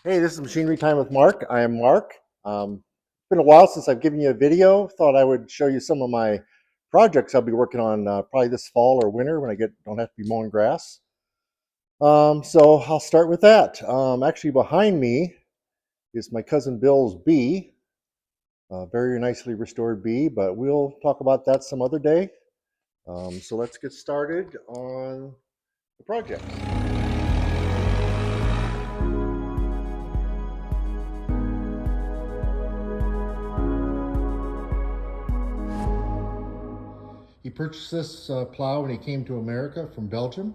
Hey, this is Machinery Time with Mark. I am Mark. It's been a while since I've given you a video. Thought I would show you some of my projects I'll be working on probably this fall or winter when I don't have to be mowing grass. So I'll start with that. Actually, behind me is my cousin Bill's bee, a very nicely restored bee, but we'll talk about that some other day. So let's get started on the project. He purchased this plow when he came to America from Belgium.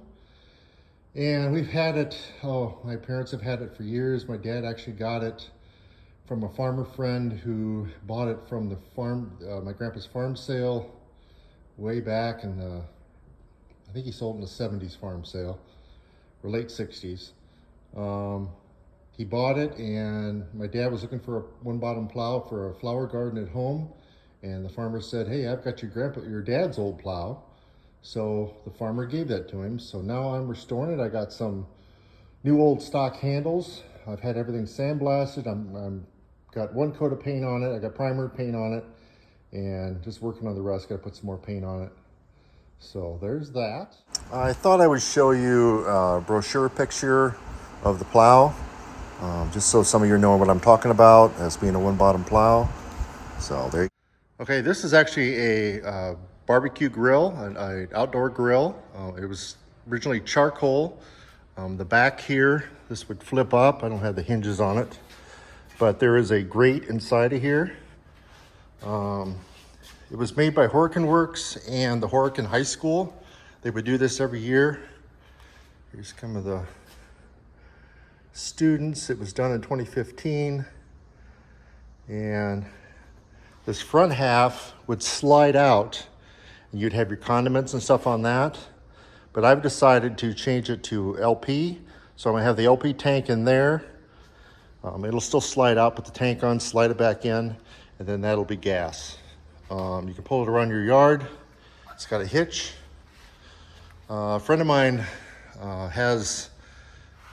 And we've had it, my parents have had it for years. My dad actually got it from a farmer friend who bought it from the farm, my grandpa's farm sale way back in the, I think he sold in the 70s farm sale, or late 60s. He bought it and my dad was looking for a one bottom plow for a flower garden at home. And the farmer said, hey, I've got your dad's old plow. So the farmer gave that to him. So now I'm restoring it. I got some new old stock handles. I've had everything sandblasted. I'm got one coat of paint on it. I got primer paint on it and just working on the rest. Got to put some more paint on it. So there's that. I thought I would show you a brochure picture of the plow, just so some of you know what I'm talking about as being a one bottom plow. So there you go. Okay, this is actually a barbecue grill, an outdoor grill. It was originally charcoal. The back here, this would flip up. I don't have the hinges on it, but there is a grate inside of here. It was made by Horkin Works and the Horkin High School. They would do this every year. Here's some of the students. It was done in 2015. And this front half would slide out and you'd have your condiments and stuff on that. But I've decided to change it to LP. So I'm gonna have the LP tank in there. It'll still slide out, put the tank on, slide it back in, and then that'll be gas. You can pull it around your yard. It's got a hitch. A friend of mine has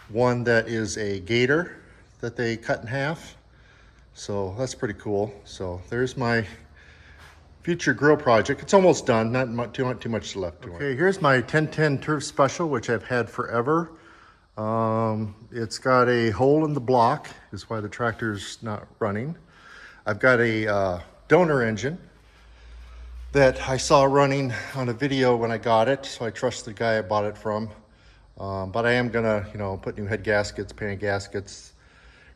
one that is a gator that they cut in half. So that's pretty cool. So there's my future grill project. It's almost done, not too much left to it. Okay, here's my 1010 Turf Special, which I've had forever. It's got a hole in the block, is why the tractor's not running. I've got a donor engine that I saw running on a video when I got it, so I trust the guy I bought it from. But I am gonna, put new head gaskets, paint gaskets,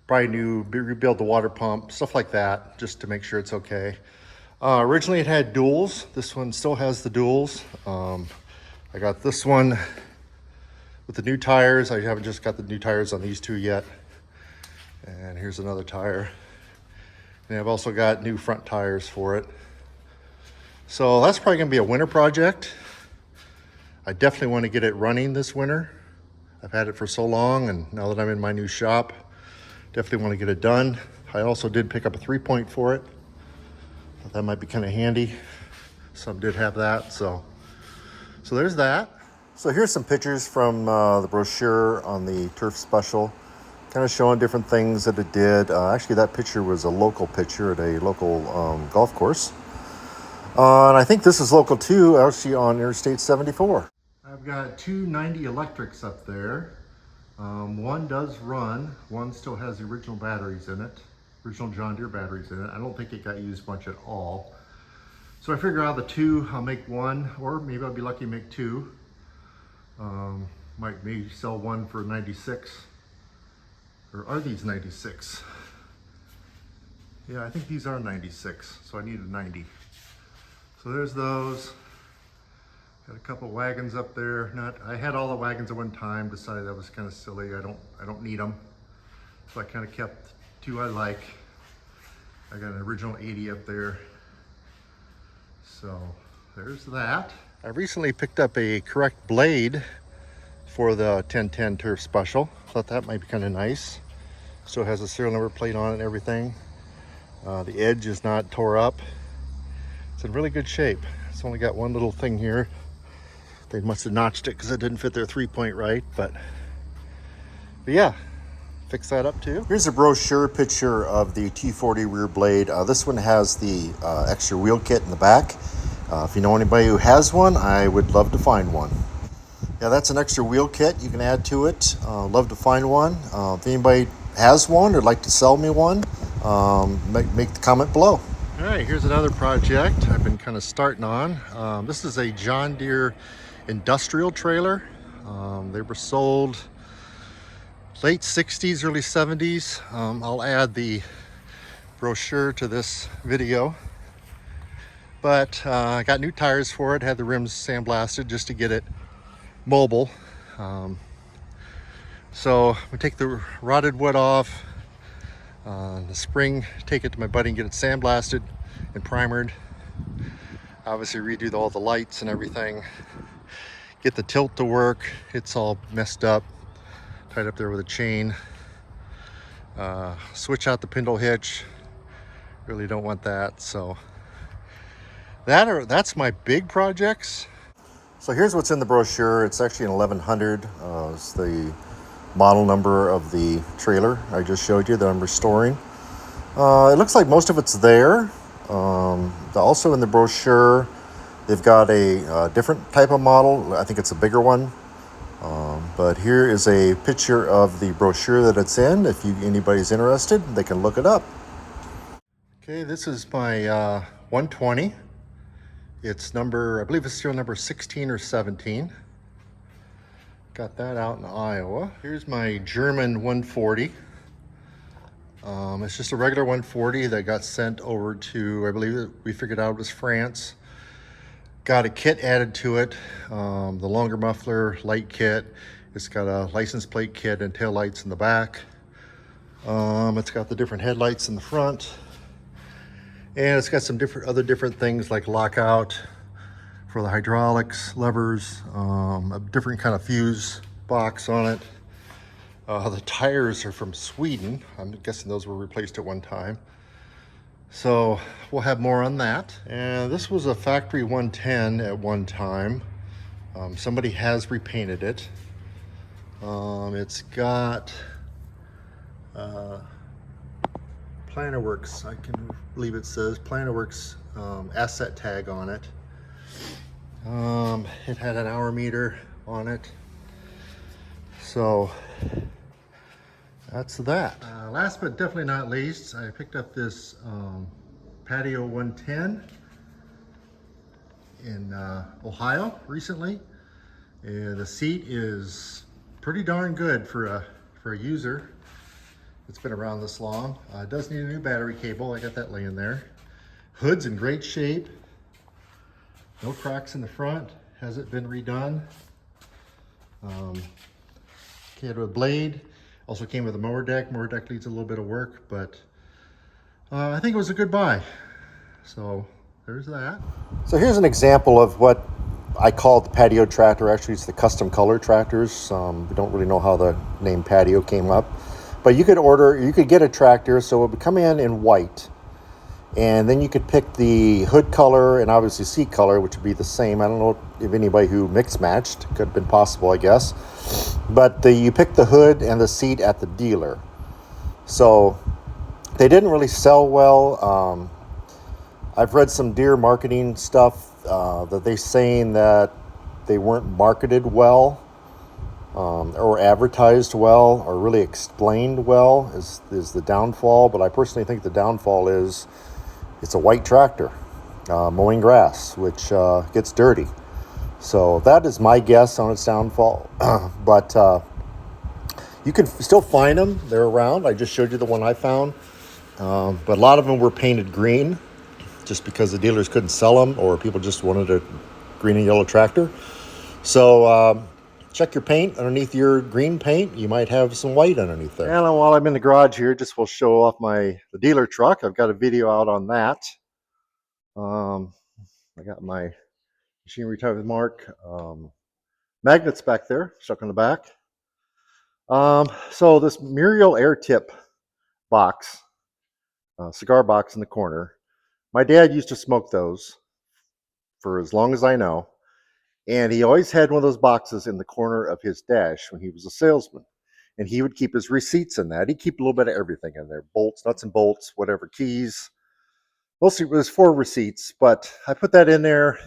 probably rebuild the water pump, stuff like that, just to make sure it's okay. Originally it had duals. This one still has the duals. I got this one with the new tires. I haven't just got the new tires on these two yet. And here's another tire. And I've also got new front tires for it. So that's probably gonna be a winter project. I definitely want to get it running this winter. I've had it for so long, and now that I'm in my new shop, definitely want to get it done. I also did pick up a 3-point for it. Thought that might be kind of handy. Some did have that, so there's that. So here's some pictures from the brochure on the Turf Special, kind of showing different things that it did. Actually, that picture was a local picture at a local golf course. And I think this is local too, actually on Interstate 74. I've got two 90 electrics up there. One does run, one still has the original batteries in it, original John Deere batteries in it. I don't think it got used much at all. So I figure out the two, I'll make one, or maybe I'll be lucky to make two. Might maybe sell one for 96, or are these 96? Yeah, I think these are 96, so I need a 90. So there's those. Got a couple wagons up there. I had all the wagons at one time, decided that was kind of silly. I don't need them. So I kind of kept two I like. I got an original 80 up there. So there's that. I recently picked up a correct blade for the 1010 Turf Special. Thought that might be kind of nice. Still has a serial number plate on it and everything. The edge is not tore up. It's in really good shape. It's only got one little thing here. They must have notched it because it didn't fit their 3-point right, but yeah, fix that up too. Here's a brochure picture of the T40 rear blade. This one has the extra wheel kit in the back. If you know anybody who has one, I would love to find one. Yeah, that's an extra wheel kit you can add to it. Love to find one. If anybody has one or would like to sell me one, make the comment below. All right, here's another project I've been kind of starting on. This is a John Deere industrial trailer. They were sold late 60s, early 70s. I'll add the brochure to this video. But I got new tires for it, had the rims sandblasted just to get it mobile. So we take the rotted wood off, the spring, take it to my buddy and get it sandblasted and primered. Obviously redo all the lights and everything. Get the tilt to work. It's all messed up, tied up there with a chain. Switch out the spindle hitch. Really don't want that. So that's my big projects. So here's what's in the brochure. It's actually an 1100. It's the model number of the trailer I just showed you that I'm restoring. It looks like most of it's there. Also in the brochure, they've got a different type of model. I think it's a bigger one. But here is a picture of the brochure that it's in. If anybody's interested, they can look it up. Okay, this is my 120. It's number, I believe it's serial number 16 or 17. Got that out in Iowa. Here's my German 140. It's just a regular 140 that got sent over to, I believe we figured out it was France. Got a kit added to it, the longer muffler light kit. It's got a license plate kit and tail lights in the back. It's got the different headlights in the front. And it's got some other different things like lockout for the hydraulics, levers, a different kind of fuse box on it. The tires are from Sweden. I'm guessing those were replaced at one time. So we'll have more on that. And this was a factory 110 at one time. Somebody has repainted it. It's got Plannerworks, I can believe it says Plannerworks asset tag on it. It had an hour meter on it. So that's that. Last but definitely not least, I picked up this Patio 110 in Ohio recently. The seat is pretty darn good for a user. It's been around this long. It does need a new battery cable. I got that laying there. Hood's in great shape. No cracks in the front. Hasn't been redone. Came with a blade. Also came with a mower deck. Mower deck needs a little bit of work, but I think it was a good buy. So there's that. So here's an example of what I call the patio tractor. Actually, it's the custom color tractors. We don't really know how the name patio came up. But you could get a tractor, so it would come in white. And then you could pick the hood color and obviously seat color, which would be the same. I don't know if anybody who mix matched. Could have been possible, I guess. But you pick the hood and the seat at the dealer. So they didn't really sell well. I've read some Deere marketing stuff that they're saying that they weren't marketed well. Or advertised well, or really explained well is the downfall. But I personally think the downfall is it's a white tractor mowing grass, which gets dirty. So that is my guess on its downfall. But you can still find them. They're around. I just showed you the one I found. But a lot of them were painted green just because the dealers couldn't sell them, or people just wanted a green and yellow tractor. So check your paint underneath your green paint. You might have some white underneath there. And while I'm in the garage here, just will show off the dealer truck. I've got a video out on that. I got my machinery type mark magnets back there, stuck on the back. So this Muriel air tip box, cigar box in the corner. My dad used to smoke those for as long as I know. And he always had one of those boxes in the corner of his dash when he was a salesman. and he would keep his receipts in that. He'd keep a little bit of everything in there, bolts, nuts and bolts, whatever, keys. Mostly it was for receipts, but I put that in there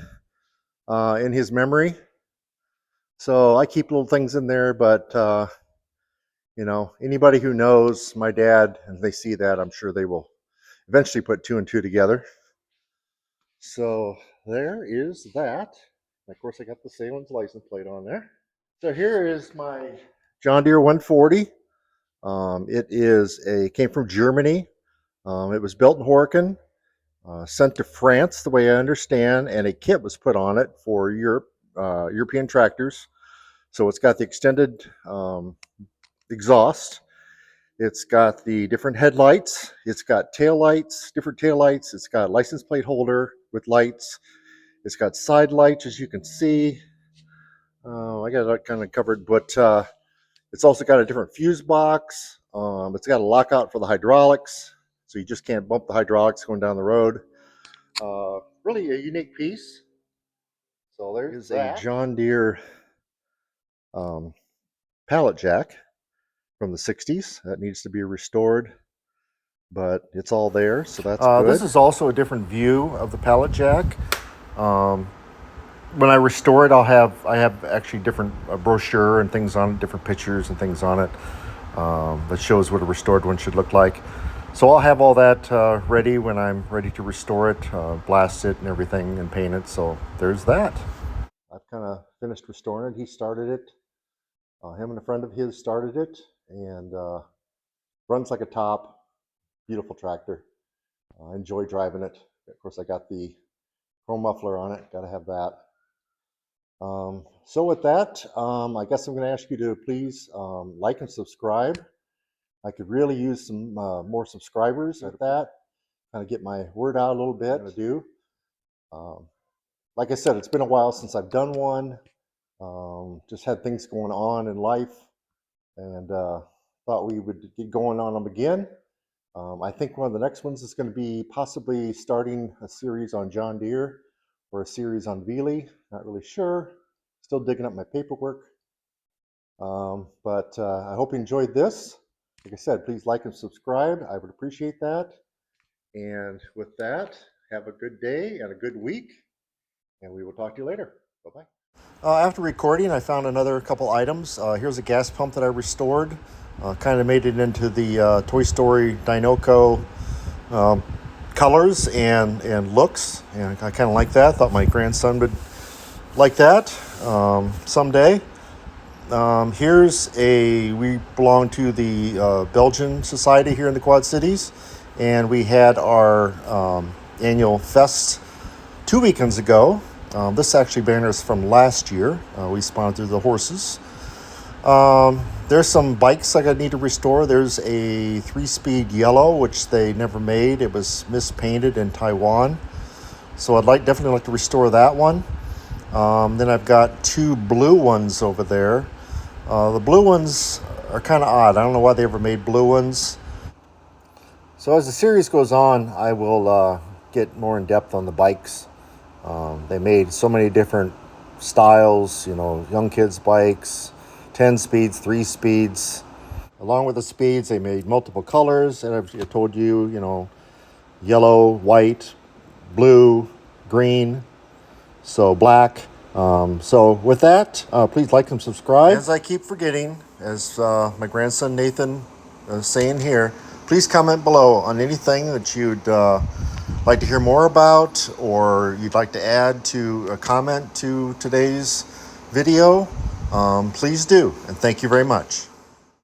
in his memory. So I keep little things in there, but you know, anybody who knows my dad and they see that, I'm sure they will eventually put 2 and 2 together. So there is that. And of course, I got the Salen's license plate on there. So here is my John Deere 140. Came from Germany. It was built in Horken, sent to France, the way I understand, and a kit was put on it for European tractors. So it's got the extended exhaust. It's got the different headlights. It's got tail lights, different tail lights. It's got a license plate holder with lights. It's got side lights, as you can see. I got that kind of covered, but it's also got a different fuse box. It's got a lockout for the hydraulics, so you just can't bump the hydraulics going down the road. Really a unique piece. So there's a John Deere pallet jack from the 60s that needs to be restored, but it's all there, so that's good. This is also a different view of the pallet jack. When I restore it, I have actually different brochure and things on it, different pictures and things on it that shows what a restored one should look like. So I'll have all that ready when I'm ready to restore it, blast it and everything and paint it. So there's that. I've kind of finished restoring it. He started it. Him and a friend of his started it, and runs like a top. Beautiful tractor. I enjoy driving it. Of course, I got the chrome muffler on it. Got to have that. So with that, I guess I'm going to ask you to please like and subscribe. I could really use some more subscribers at that. Kind of get my word out a little bit. Like I said, it's been a while since I've done one. Just had things going on in life, and thought we would get going on them again. I think one of the next ones is going to be possibly starting a series on John Deere or a series on Veely. Not really sure. Still digging up my paperwork. But I hope you enjoyed this. Like I said, please like and subscribe. I would appreciate that. And with that, have a good day and a good week. And we will talk to you later. Bye-bye. After recording, I found another couple items. Here's a gas pump that I restored. Kind of made it into the Toy Story Dinoco colors and looks, and I kind of like that. Thought my grandson would like that someday. We belong to the Belgian Society here in the Quad Cities, and we had our annual fest 2 weekends ago. This actually banner is from last year. We sponsored the horses. There's some bikes I need to restore. There's a 3-speed yellow, which they never made. It was mispainted in Taiwan. So I'd definitely like to restore that one. Then I've got 2 blue ones over there. The blue ones are kind of odd. I don't know why they ever made blue ones. So as the series goes on, I will get more in depth on the bikes. They made so many different styles, you know, young kids' bikes, 10 speeds, 3 speeds. Along with the speeds, they made multiple colors. And I've told you, you know, yellow, white, blue, green, so black. So with that, please like and subscribe. As I keep forgetting, as my grandson Nathan is saying here, please comment below on anything that you'd like to hear more about, or you'd like to add to a comment to today's video. Please do, and thank you very much.